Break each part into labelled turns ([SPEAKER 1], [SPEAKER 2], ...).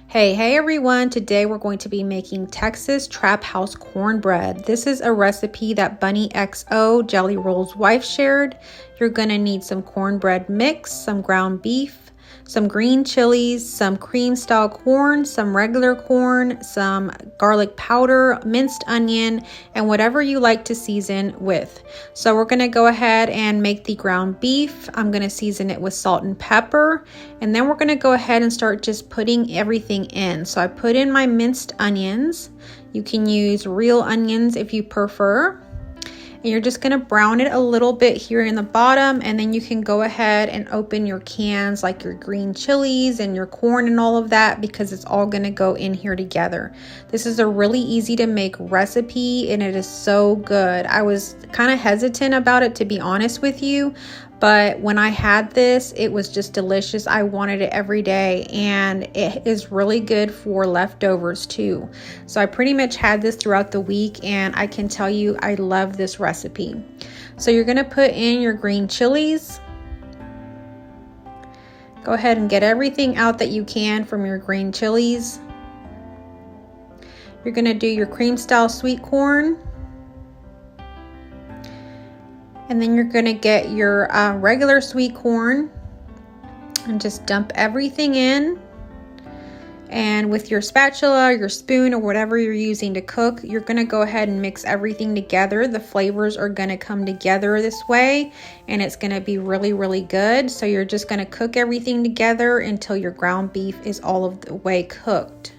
[SPEAKER 1] Hey everyone, today we're going to be making Texas Trap House Cornbread. This is a recipe that Bunnie XO, Jelly Roll's wife, shared. You're going to need some cornbread mix, some ground beef, some green chilies, some cream style corn, some regular corn, some garlic powder, minced onion, and whatever you like to season with. So we're going to go ahead and make the ground beef. I'm going to season it with salt and pepper, and then we're going to go ahead and start just putting everything in. So I put in my minced onions. You can use real onions if you prefer. And you're just going to brown it a little bit here in the bottom, and then you can go ahead and open your cans like your green chilies and your corn and all of that, because it's all going to go in here together. This is a really easy to make recipe and it is so good. I was kind of hesitant about it, to be honest with you, but when I had this, it was just delicious. I wanted it every day, and it is really good for leftovers too. So I pretty much had this throughout the week, and I can tell you I love this recipe. So you're gonna put in your green chilies. Go ahead and get everything out that you can from your green chilies. You're gonna do your cream style sweet corn. And then you're gonna get your regular sweet corn and just dump everything in. And with your spatula, your spoon, or whatever you're using to cook, you're gonna go ahead and mix everything together. The flavors are gonna come together this way, and it's gonna be really, really good. So you're just gonna cook everything together until your ground beef is all of the way cooked.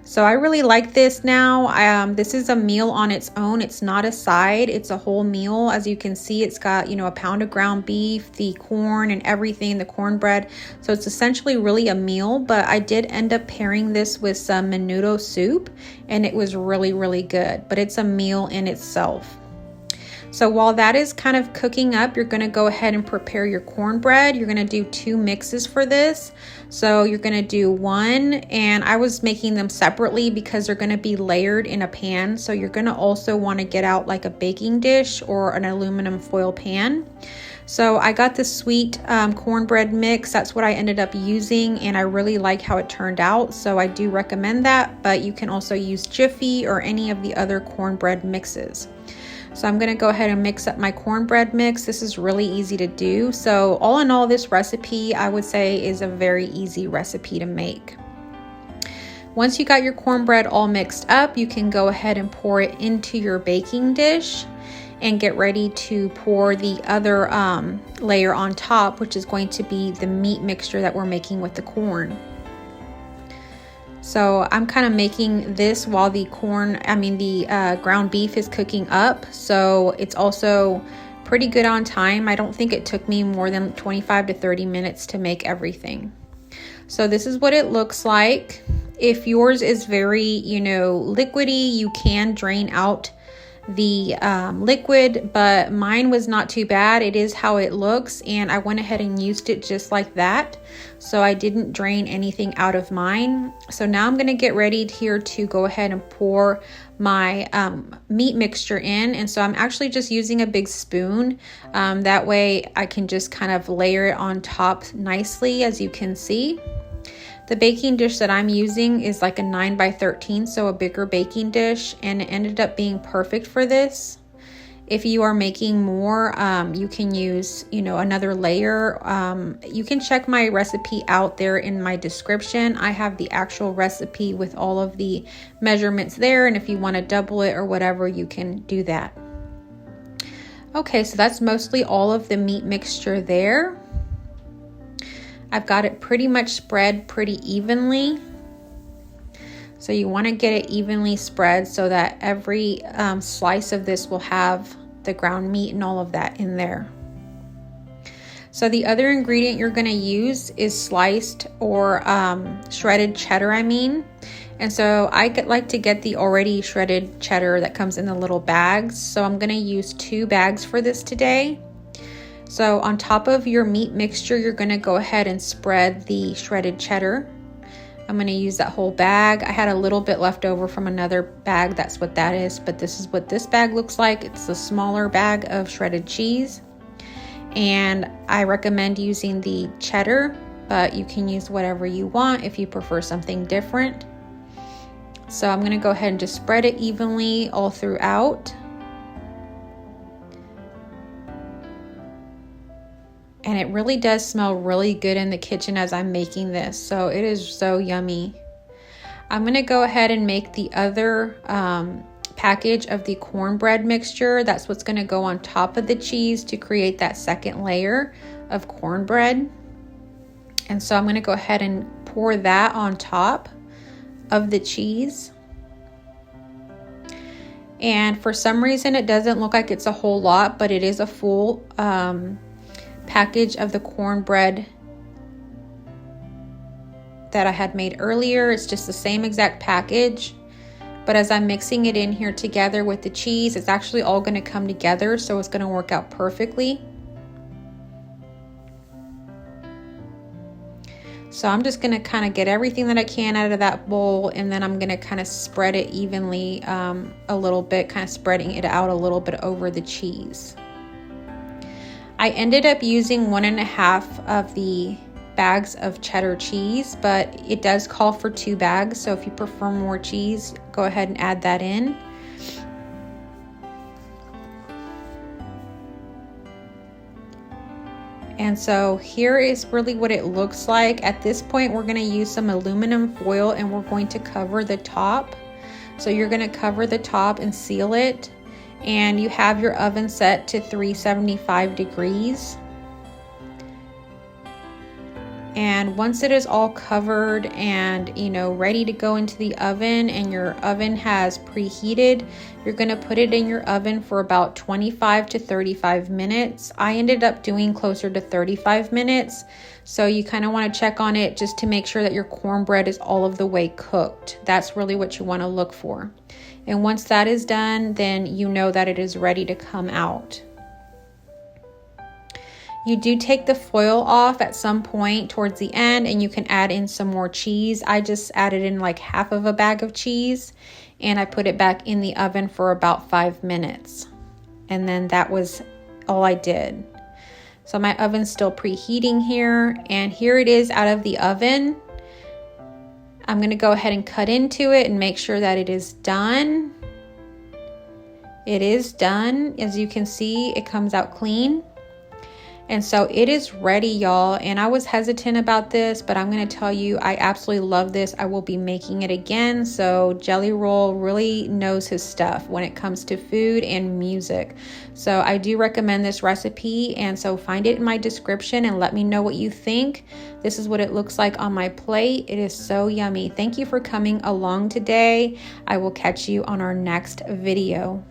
[SPEAKER 1] So I really like this now. This is a meal on its own. It's not a side, it's a whole meal. As you can see, it's got, a pound of ground beef, the corn and everything, the cornbread. So it's essentially really a meal, but I did end up pairing this with some menudo soup, and it was really, really good, but it's a meal in itself. So while that is kind of cooking up, you're going to go ahead and prepare your cornbread. You're going to do 2 mixes for this. So you're going to do one, and I was making them separately because they're going to be layered in a pan. So you're going to also want to get out like a baking dish or an aluminum foil pan. So I got the sweet cornbread mix. That's what I ended up using, and I really like how it turned out. So I do recommend that, but you can also use Jiffy or any of the other cornbread mixes. So I'm going to go ahead and mix up my cornbread mix. This is really easy to do. So all in all, this recipe, I would say, is a very easy recipe to make. Once you got your cornbread all mixed up, you can go ahead and pour it into your baking dish and get ready to pour the other layer on top, which is going to be the meat mixture that we're making with the corn. So I'm kind of making this while the ground beef is cooking up. So it's also pretty good on time. I don't think it took me more than 25 to 30 minutes to make everything. So this is what it looks like. If yours is very, liquidy, you can drain out the liquid, but mine was not too bad. It is how it looks, and I went ahead and used it just like that. So I didn't drain anything out of mine. So now I'm going to get ready here to go ahead and pour my meat mixture in. And so I'm actually just using a big spoon. That way I can just kind of layer it on top nicely, as you can see. The baking dish that I'm using is like a 9x13, so a bigger baking dish, and it ended up being perfect for this. If you are making more, you can use, another layer. You can check my recipe out there in my description. I have the actual recipe with all of the measurements there, and if you want to double it or whatever, you can do that. Okay, so that's mostly all of the meat mixture there. I've got it pretty much spread pretty evenly. So you want to get it evenly spread so that every slice of this will have the ground meat and all of that in there. So the other ingredient you're going to use is sliced or shredded cheddar, And so I like to get the already shredded cheddar that comes in the little bags. So I'm going to use 2 bags for this today. So on top of your meat mixture, you're going to go ahead and spread the shredded cheddar. I'm going to use that whole bag. I had a little bit left over from another bag. That's what that is. But this is what this bag looks like. It's a smaller bag of shredded cheese. And I recommend using the cheddar but you can use whatever you want if you prefer something different. So I'm going to go ahead and just spread it evenly all throughout. And it really does smell really good in the kitchen as I'm making this. So it is so yummy. I'm going to go ahead and make the other package of the cornbread mixture. That's what's going to go on top of the cheese to create that second layer of cornbread. And so I'm going to go ahead and pour that on top of the cheese. And for some reason it doesn't look like it's a whole lot, but it is a full package of the cornbread that I had made earlier. It's just the same exact package, but as I'm mixing it in here together with the cheese, it's actually all going to come together, so it's going to work out perfectly. So I'm just going to kind of get everything that I can out of that bowl, and then I'm going to kind of spread it evenly a little bit, kind of spreading it out a little bit over the cheese. I ended up using 1.5 of the bags of cheddar cheese, but it does call for 2 bags, so if you prefer more cheese, go ahead and add that in. And so here is really what it looks like. At this point, we're going to use some aluminum foil and we're going to cover the top. So you're going to cover the top and seal it, and you have your oven set to 375 degrees. And once it is all covered and, you know, ready to go into the oven, and your oven has preheated, you're going to put it in your oven for about 25 to 35 minutes. I ended up doing closer to 35 minutes. So you kind of want to check on it just to make sure that your cornbread is all of the way cooked. That's really what you want to look for. And once that is done, then you know that it is ready to come out. You do take the foil off at some point towards the end, and you can add in some more cheese. I just added in like half of a bag of cheese, and I put it back in the oven for about 5 minutes. And then that was all I did. So my oven's still preheating here, and here it is out of the oven. I'm going to go ahead and cut into it and make sure that it is done. It is done. As you can see, it comes out clean. And so it is ready, y'all. And I was hesitant about this, but I'm going to tell you, I absolutely love this. I will be making it again. So Jelly Roll really knows his stuff when it comes to food and music. So I do recommend this recipe. And so find it in my description and let me know what you think. This is what it looks like on my plate. It is so yummy. Thank you for coming along today. I will catch you on our next video.